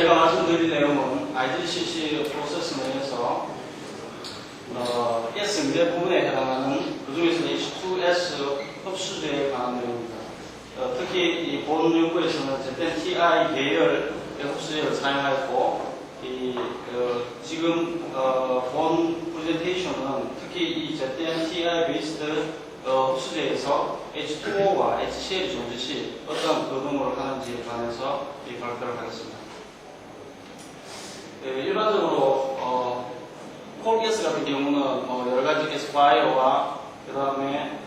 제가 말씀드릴 내용은 IGCC 프로세스 내에서 S 응대 부분에 해당하는 그 중에서 H2S 흡수제에 관한 내용입니다. 특히 이 본 연구에서는 ZTI 계열의 흡수제를 사용하였고, 지금 본 프레젠테이션은 특히 이 ZTI 베이스드 흡수제에서 H2O와 HCl이 존재 시 어떤 거동을 하는지에 관해서 발표를 하겠습니다. 일반적으로 콜가스 같은 경우는 여러 가지 가스 바이어와 그 다음에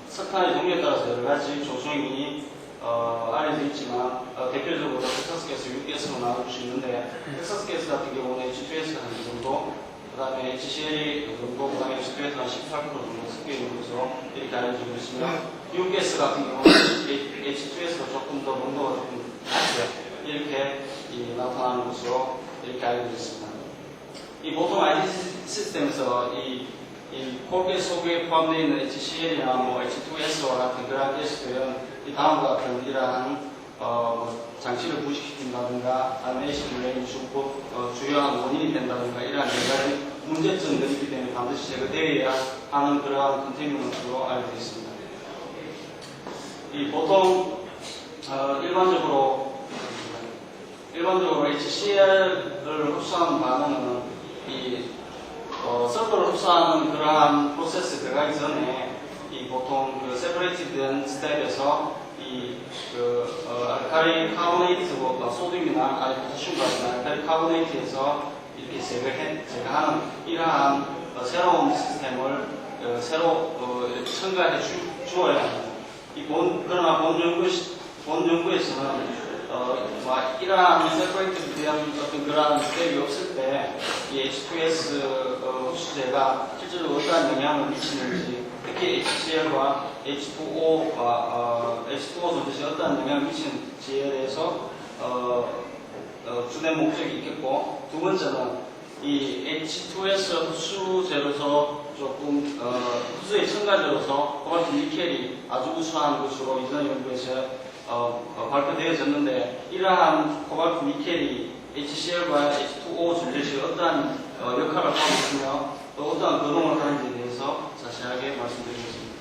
석탄의 종류에 따라서 여러 가지 조성이 알려져 있지만 대표적으로 텍사스 가스, 유가스로 나눌 수 있는데 텍사스 가스 같은 경우는 H2S가 한 이 정도, 그 다음에 HCl이 그 정도, 그 다음에 H2S가 한 18% 정도 섞여 있는 것으로 이렇게 알려지고 있으며 유가스 같은 경우는 H2S가 조금 더 농도가 조금 낮게 이렇게 나타나는 것으로 이렇게 알려져 있습니다. 이 보통 IT 시스템에서 이 콜가스 속에 포함되어 있는 HCl이나 H2S와 같은 그러한 가스들은 이 다음과 같은 이러한 장치를 부식시킨다든가 아니면 에이시드 레인 주요한 원인이 된다든가 이러한 여러 가지 문제점들이 있기 때문에 반드시 제거되어야 하는 그러한 컨테이너로 알려져 있습니다. 보통 일반적으로 HCl을 흡수하는 반응은 설거를 흡수하는 그러한 프로세스에 들어가기 전에 보통 세퍼레이티드 된 스텝에서 알칼리 카보네이트, 소듐이나 아니 포타슘 같은 알칼리 카보네이트에서 이렇게 제거하는 이러한 새로운 시스템을 새로 첨가해 주어야 합니다. 그러나 본 연구에서는 이러한 세퍼레이티드 된 어떤 그러한 스텝이 없을 때 이 H2S 흡수제가 실제로 어떠한 영향을 미치는지, 특히 HCl과 H2O 존재 시 어떠한 영향을 미치는지에 대해서 주된 목적이 있겠고, 두 번째는 이 H2S 흡수제로서 조금 흡수의 첨가제로서 코발트 니켈이 아주 우수한 것으로 이전 연구에서 발표되어졌는데, 이러한 코발트 니켈이 HCl과 H2O 존재 시 어떠한 역할을 하고 있으며 또 어떠한 거동을 하는지에 대해서 자세하게 말씀드리겠습니다.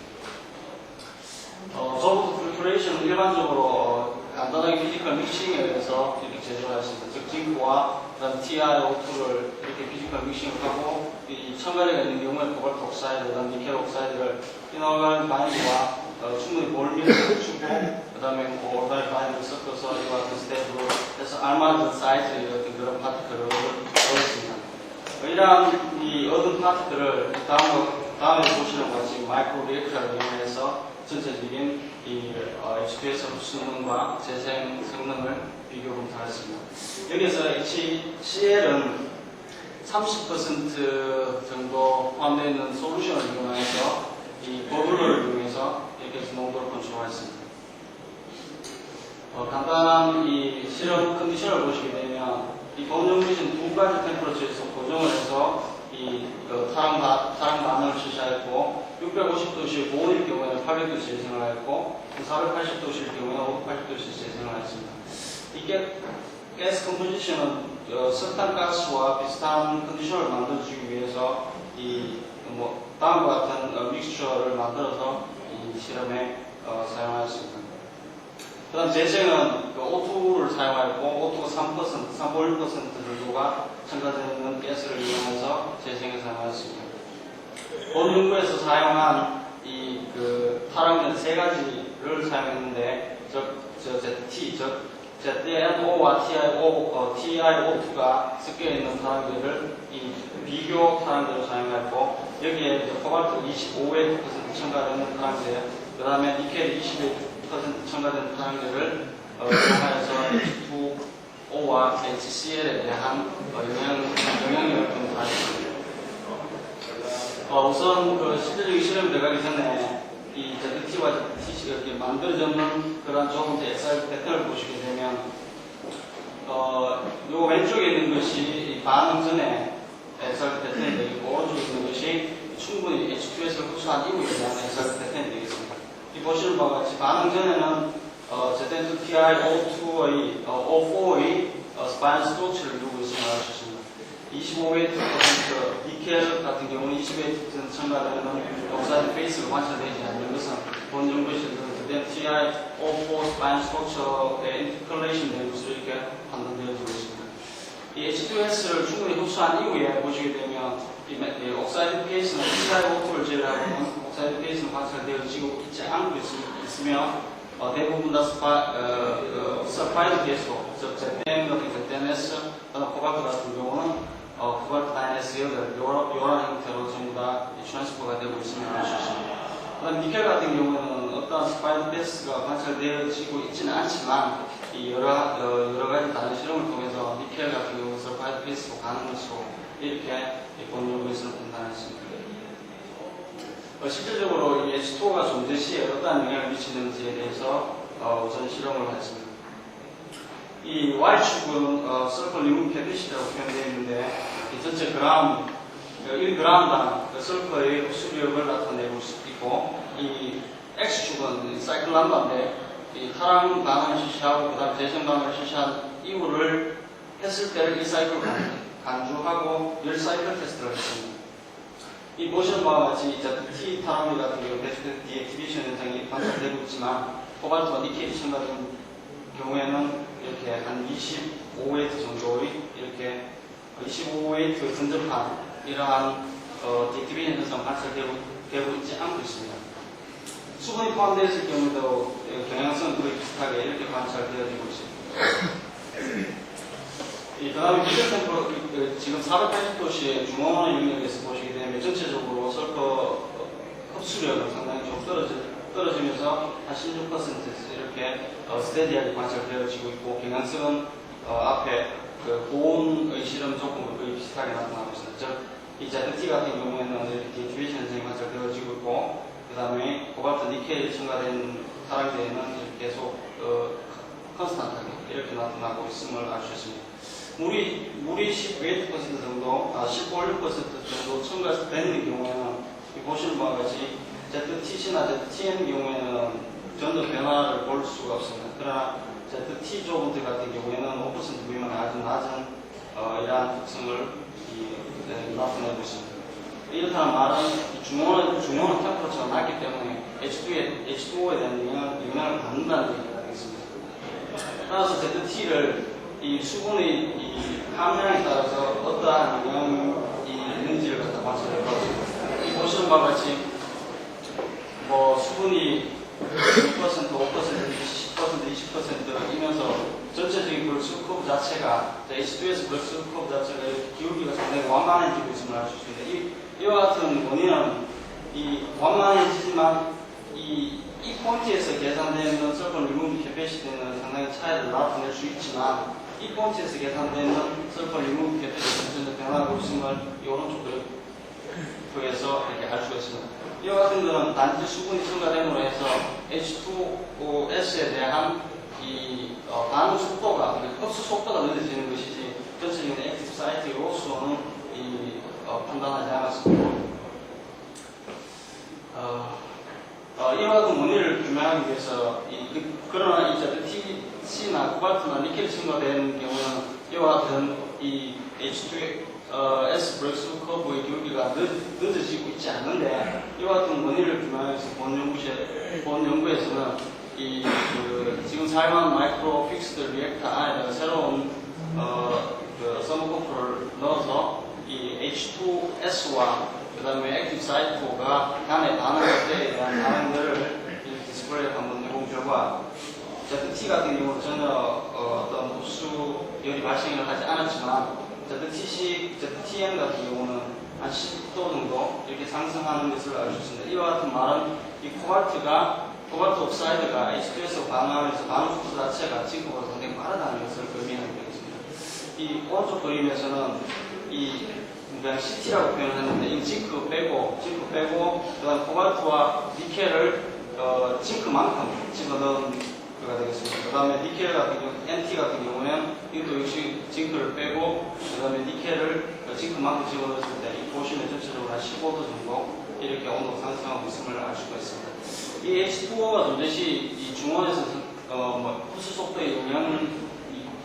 저부터 프리큐레이션은 일반적으로 간단하게 피지컬 믹싱에 의해서 이렇게 제조하였습니다. 즉 징크와 그다음 TiO2를 이렇게 피지컬 믹싱을 하고 이 첨가제가 있는 경우에 코발트 옥사이드, 그다음 니켈 옥사이드를 이너갈 바인드와 충분히 몰밀을 주고 그 다음에 오르갈 바인드를 섞어서 이와 같은 스텝으로 해서 알맞은 사이즈의 어떤 그런 파티클을 얻었습니다. 이러한 이 얻은 파티클을 다음에 보시는 것 같이 마이크로 리액터를 이용해서 전체적인 이 H2S 흡수능과 재생 성능을 비교 검토하였습니다. 여기서 HCl은 30% 정도 포함되어 있는 솔루션을 이용해서 이 버블을 이용해서 이렇게 해서 농도를 컨트롤하였습니다. 간단한 이 실험 컨디션을 보시게 되면 이 검정빛은 두 가지 템퍼러처에서 고정을 해서 이 타락 반응을 실시하였고 650도씨 고온일 경우에는 800도씨 재생을 하였고 480도씨일 경우에는 580도씨 재생을 하였습니다. 이게 가스 컴포지션은 석탄가스와 비슷한 컨디션을 만들어주기 위해서 다음과 같은 믹스처를 만들어서 이 실험에 사용하였습니다. 그 다음 재생은 O2를 사용하였고 O2가 3.1% 정도가 첨가되어 있는 가스를 이용해서 재생에 사용하였습니다. 본 연구에서 사용한 이 타락면 세 가지를 사용했는데 ZNO와 TiO2가 섞여있는 타락제를 이 비교 타락제로 사용했고 여기에 코발트 25% 첨가되는 타락제, 그 다음에 니켈 21% 첨가된 타락제를 이용하여서 H2O와 HCl에 대한 영향력을 검토하였습니다. 우선 실질적인 실험에 들어가기 전에 이 ZT와 ZTC가 이렇게 만들어졌는 그런 조금 XR 패턴을 보시게 되면 요 왼쪽에 있는 것이 반응 전에 XR 패턴이 되겠고 오른쪽에 있는 것이 충분히 H2S를 흡수한 이후에 대한 XR 패턴이 되겠습니다. 이 보시는 바와 같이 반응 전에는 ZN2TiO4의 스파인 스토치를 이루고 있음을 알아주셨습니다. 25웨이트% 니켈 같은 경우는 20웨이트% 첨가되는 옥사이드 페이스가 관찰되지 않는 것은 본 연구에서는 TI-04 스파인 스토처의 인터컬레이션 된 것으로 이렇게 판단되어지고 있습니다. 이 H2S를 충분히 흡수한 이후에 보시게 되면 이 옥사이드 페이스는 TI-02를 제외하고는 옥사이드 페이스는 관찰되어지고 있지 않고 있으며 대부분 다 서파이드 케이스로 ZN 같은 ZNS, 코발트 같은 경우는 코발트 다이네스 요런 형태로 전부 다 트랜스퍼가 되고 있음을 알 수 있습니다. 그다음 니켈 같은 경우는 어떤 스파이드 베이스가 관찰되어지고 있지는 않지만 이 여러 가지 다른 실험을 통해서 니켈 같은 경우 서파이드 베이스로 가는 것으로 이렇게 본 연구에서는 판단했습니다. 실질적으로 이 H2O가 존재 시에 어떠한 영향을 미치는지에 대해서 우선 실험을 했습니다. 이 Y축은 서클 리무브 캐피시티라고 표현되어 있는데 이 전체 그램, 1g당 서클의 흡수력을 나타내고 있고 이 X축은 사이클 람다인데 이 탈항 반응을 실시하고 그 다음 재생 반응을 실시한 이후를 했을 때를 이 사이클 간주하고 열 사이클 테스트를 했습니다. 이 보시는 바와 같이 T 탈항류 같은 경우 계속해서 디액티베이션 현상이 관찰되고 있지만 코발트와 니켈이 첨가된 경우에는 이렇게 한 25웨이트 정도의 이렇게 25웨이트 근접한 이러한 디액티베이션 현상 관찰되고 있지 않고 있습니다. 수분이 포함되어 있을 경우도 경향성은 거의 비슷하게 이렇게 관찰되어지고 있습니다. 그 다음에 미들 샘플, 지금 480도씨의 중원의 영역에서 보시게 되면 전체적으로 설커 흡수력은 상당히 좀 떨어지면서 한 16%에서 이렇게 스테디하게 관찰되어지고 있고 경향성은 앞에 고온의 실험 조건과 거의 비슷하게 나타나고 있습니다. 즉, 이 ZT 같은 경우에는 이렇게 디액티베이션 현상이 관찰되어지고 있고 그 다음에 코발트 니켈이 첨가된 타락제에는 계속 컨스탄트하게 이렇게 나타나고 있음을 알 수 있습니다. 물이 15% 정도, 15% 정도 첨가되는 경우에는 보시는 바와 같이 ZTC나 ZTN 경우에는 전혀 변화를 볼 수가 없습니다. 그러나 ZT 조분들 같은 경우에는 5% 미만의 아주 낮은 이러한 특성을 나타내고 있습니다. 이렇다는 말은 중원은 템퍼러처가 낮기 때문에 H2O에 대한 영향을 받는다는 얘기가 되겠습니다. 따라서 ZT를 이 수분의 이 함량에 따라서 어떠한 영향이 있는지를 갖다 관찰해 보겠습니다. 이 보시는 바와 같이 수분이 6%, 5%, 10%, 20%이면서 전체적인 벌스 커브 자체가 H2S 벌스 커브 자체가 기울기가 상당히 완만해지고 있음을 알 수 있습니다. 이와 같은 원인은 이 완만해지지만 이 포인트에서 계산되는 서클 리무브 캐패시티는 상당히 차이를 나타낼 수 있지만 이 포인트에서 계산되는 서클 리무브 캐패시티는 전혀 변화하고 있음을 이 오른쪽 그래프에서 이렇게 알 수가 있습니다. 이와 같은 것은 단지 수분이 첨가됨으로 해서 H2S에 대한 이 반응 속도가, 흡수 속도가 늦어지는 것이지 전체적인 액티브 사이트로서는 판단하지 않았습니다. 이와 같은 원인을 규명하기 위해서 그러나 이 ZTC나 코발트나 니켈이 첨가되는 경우는 이와 같은 이 H2S 브렉스 커브의 기울기가 늦어지고 있지 않는데 이와 같은 원인을 규명하기 위해서 본 연구에서는 지금 사용한 마이크로 픽스드 리액터 안에다가 새로운 서머코프를 넣어서 이 H2S와 그 다음에 액티브 사이트가 간의 반응할 때에 대한 반응들을 디스플레이를 한번 해본 결과 ZT 같은 경우는 전혀 어떤 흡수열이 발생을 하지 않았지만 ZTN 같은 경우는 한 10도 정도 이렇게 상승하는 것을 알 수 있습니다. 이와 같은 말은 이 코발트 옥사이드가 H2S 반응하면서 반응 속도 자체가 징크보다 상당히 빠르다는 것을 의미하게 되겠습니다. 이 오른쪽 그림에서는 그냥 CT라고 표현했는데 이 징크 빼고 그다음 코발트와 니켈을 징크만큼 집어넣은 거가 되겠습니다. 그 다음에 니켈 같은 경우, NT 같은 경우는 이것도 역시 징크를 빼고 그 다음에 니켈을 징크만큼 집어넣었을 때 보시면 전체적으로 한 15도 정도 이렇게 온도가 상승하고 있음을 알 수가 있습니다. 이 H2O가 존재 시 이 중원에서 흡수 속도의 영향을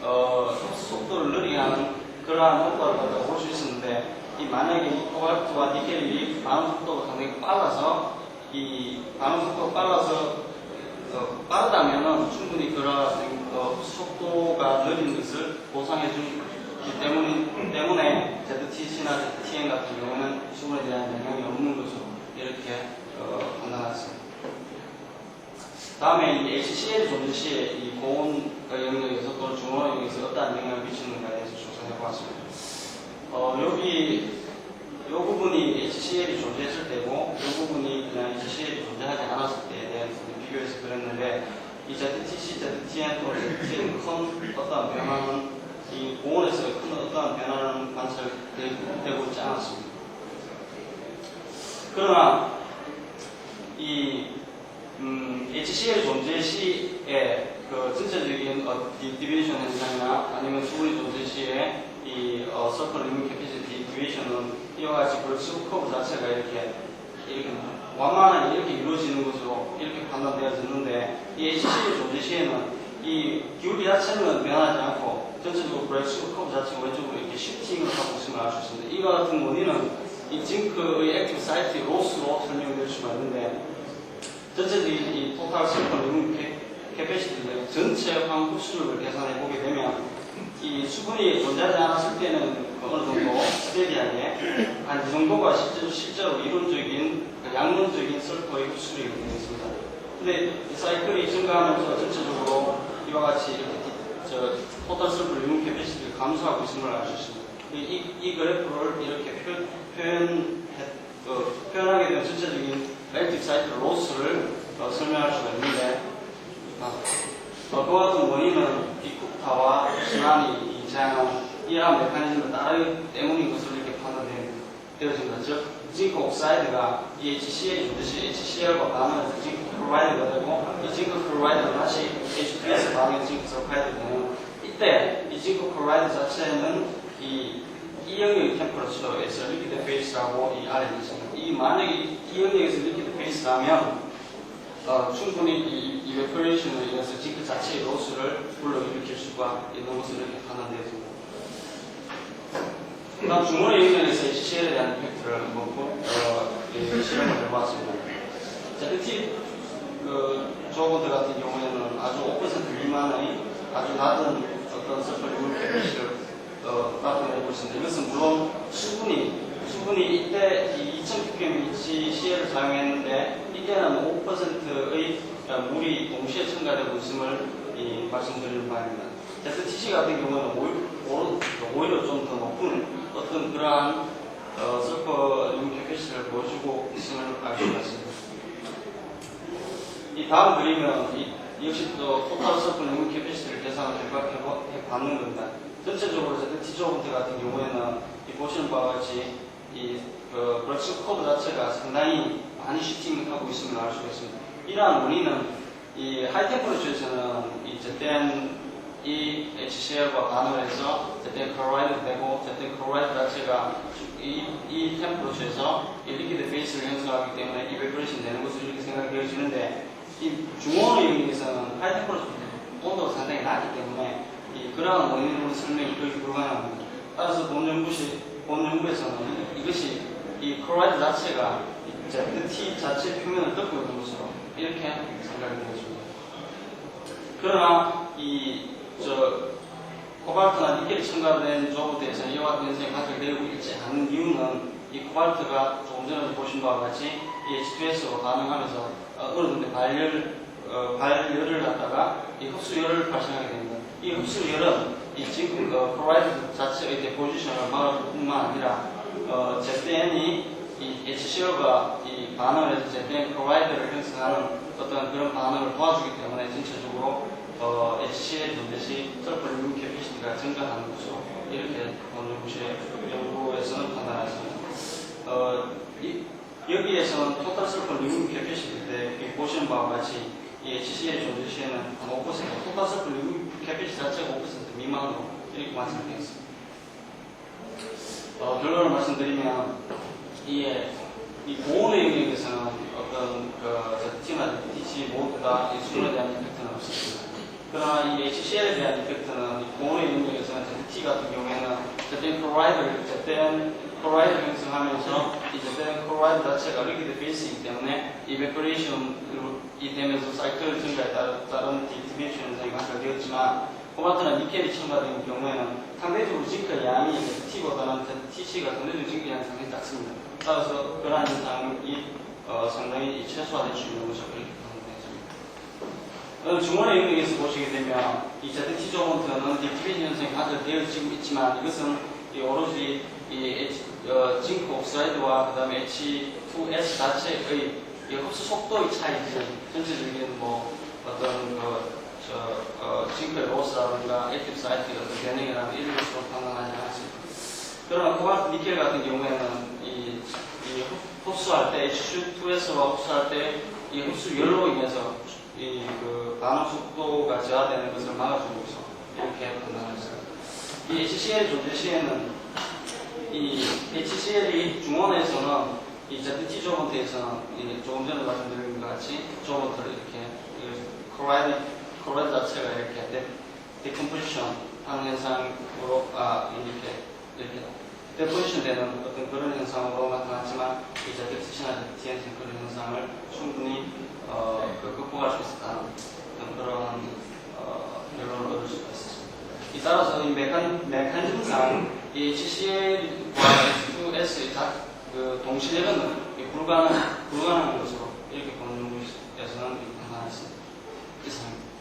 흡수 속도를 느리게 하는 그러한 효과를 갖다가 볼 수 있었는데, 이 만약에 이 코발트와 니켈이 반응 속도가 상당히 빨라서, 이 반응 속도가 빠르다면은 충분히 그러한 속도가 느린 것을 보상해 주기 때문에 ZTC나 ZTN 같은 경우는 수분에 대한 영향이 없는 것으로 이렇게 판단했습니다. 다음에 이 HCl이 존재 시에 이 고온 영역에서 또는 중원 영역에서 어떠한 영향을 미치는가에 대해서 조사해 보았습니다. 여기 이 부분이 HCl이 존재했을 때고, 이 부분이 그냥 HCl이 존재하지 않았을 때에 대해서 비교해서 그랬는데, 이 ZTC, ZTN 또는 ZTN 큰 어떠한 변화는 이 고온에서 큰 어떠한 변화는 관찰되고 있지 않았습니다. 그러나 이 HCl 존재 시에 그 전체적인 디비에이션 현상이나 아니면 수분이 존재 시에 이 서클 리밋 캐피시티 디비에이션은 이와 같이 브로스 커브 자체가 이렇게 완만하게 이렇게 이루어지는 것으로 이렇게 판단되어졌는데, 이 HCl 존재 시에는 이 기울기 자체는 변하지 않고 전체적으로 브레이크 커브 자체가 왼쪽으로 이렇게 시프팅을 하고 있음을 알 수 있습니다. 이와 같은 원인은 이 징크의 액티브 사이트 로스로 설명될 수가 있는데, 전체적인 이 토탈 서클 리밋 캐피시티 전체 황 흡수율을 계산해 보게 되면, 이 수분이 존재하지 않았을 때는 어느 정도 스테디하게 한 이 정도가 실제로 이론적인 양론적인 설포의 흡수율이 되겠습니다. 근데 이 사이클이 증가하면서 전체적으로 이와 같이 이렇게 토탈 설포 리밋 캐피시티를 감소하고 있음을 알 수 있습니다. 이 그래프를 이렇게 표현하게 되면 전체적인 액티브 사이트 로스를 설명할 수가 있는데, 그와 같은 원인은 빅쿠타와 쓰나미, 이장한 이러한 메커니즘을 따르기 때문인 것으로 이렇게 판단되어진 거죠. 징크 옥사이드가 이 HCl이 존재시 HCl과 반응해서 징크 클로라이드가 되고, 이 징크 클로라이드는 다시 H2S 반응해서 징크 설파이드가 되는, 이때 이 징크 클로라이드 자체는 이 영역의 템퍼러처에서 리퀴드 페이스라고 이 아래에 있습니다. 이 만약에 이 영역에서 리퀴드 페이스라면 충분히 이 이베퍼레이션으로 인해서 징크 자체의 로스를 불러일으킬 수가 있는 것을 이렇게 판단되어집니다. 다음 중원의 영역에서 HCl에 대한 이펙트를 한번 실험을 해보았습니다. 자, 조건들 같은 경우에는 아주 5% 미만의 아주 낮은 어떤 서클 리밋 캐피시티를 나타내고 있습니다. 이것은 물론 수분이 이때 2000ppm HCl을 사용했는데, 이때는 5%의 물이 동시에 첨가되고 있음을 말씀드리는 바입니다. ZTC 같은 경우는 오히려 좀 더 높은 어떤 그러한 서퍼 리밋 캐피시티를 보여주고 있음을 알 수가 있습니다. 이 다음 그림은 역시 또 토탈 서퍼 리밋 캐피시티를 계산을 해봤는 겁니다. 전체적으로 ZT 조건트 같은 경우에는 보시는 바와 같이 브러쉬 커브 자체가 상당히 많이 슈팅하고 있음을 알 수가 있습니다. 이러한 원인은 이 하이 템퍼러처에서는 이 HCl과 반응을 해서 클로라이드 되고, 클로라이드 자체가 이 템퍼러처에서 이 리퀴드 페이스를 형성하기 때문에 이베퍼레이션 되는 것으로 이렇게 생각되어지는데, 이 중원의 영역에서는 하이 템퍼러처 온도가 상당히 낮기 때문에 그러한 원인으로 설명이 거의 불가능합니다. 따라서 본 연구에서는 이것이 이 클로라이드 자체가 ZT 자체 표면을 덮고 있는 것으로 이렇게 생각이 되어집니다. 그러나 코발트나 니켈이 첨가된 조부대에서 이와 같은 현상이 발생되고 있지 않은 이유는, 이 코발트가 조금 전에 보신 바와 같이 이 H2S로 반응하면서 어느 정도 발열을 갖다가 이 흡수열을 발생하게 됩니다. 이 흡수열은 이 지금 클로라이드 자체의 데포지션을 막을 뿐만 아니라 ZN이 이 HCl과 이 반응을 해서 ZN 클로라이드를 형성하는 어떤 그런 반응을 도와주기 때문에 전체적으로 HCl 존재시 서클 리밋 캐피시티가 증가하는 것으로 이렇게 연구에서는 판단했습니다. 여기에서는 토탈 서클 리밋 캐피시티 때 보시는 바와 같이 이 HCl 존재 시에는 한 5%, 토탈 서클 리밋 캐피시티 자체가 5% 미만으로 이렇게 완성되었습니다. 결론을 말씀드리면, 이 고온의 영역에서는 어떤 ZT나 ZTC 모두 다 수분에 대한 이펙트는 없습니다. 그러나 이 HCl에 대한 이펙트는 이 고온의 영역에서는 ZT 클로라이드를 클로라이드 형성하면서 이제 클로라이드 자체가 리퀴드 베이스이기 때문에 이베퍼레이션이 되면서 사이클 증가에 따른 디스트리뷰션 현상이 관찰되었지만 코발트나 니켈이 첨가된 경우에는 상대적으로 징크의 양이 T보다는 TC가 상대적으로 징크의 양이 상당히 작습니다. 따라서 그러한 현상이 상당히 최소화될 수 있는 것을 그렇게 보는 중원의 영역에서 보시게 되면 이 ZT 조건트는 디스트리뷰션 현상이 관찰되어지고 있지만 이것은 오로지 징크 옥사이드와 그 다음에 H2S 자체의 흡수 속도의 차이지 전체적인 뭐 어떤 징크의 로스라든가 액티브 사이트의 어떤 변형이라는 이런 것으로 판단하지 않습니다. 그러나 코발트 니켈 같은 경우에는 이 흡수할 때 H2S와 흡수할 때 이 흡수열로 인해서 그 반응 속도가 저하되는 것을 막아주고 있어 이렇게 판단했어요. 이 HCl 존재 시에는 이 HCl이 중원에서는 이 ZT 조건트에서는 조금 전에 말씀드린 것 같이 조건트를 이렇게 클로라이드 자체가 이렇게 디컴포지션 하는 현상으로 이렇게 디컴포지션 되는 어떤 그런 현상으로 나타났지만 이 ZT나 ZTN 그런 현상을 충분히 극복할 수 있었다는 그런 결론을 얻을 수가 있었습니다. 따라서 이 메커니즘상 이 HCl과 H2S의 그 동시대로는 불가능한 것으로 이렇게 보는 것에서는 판단했습니다. 이상입니다.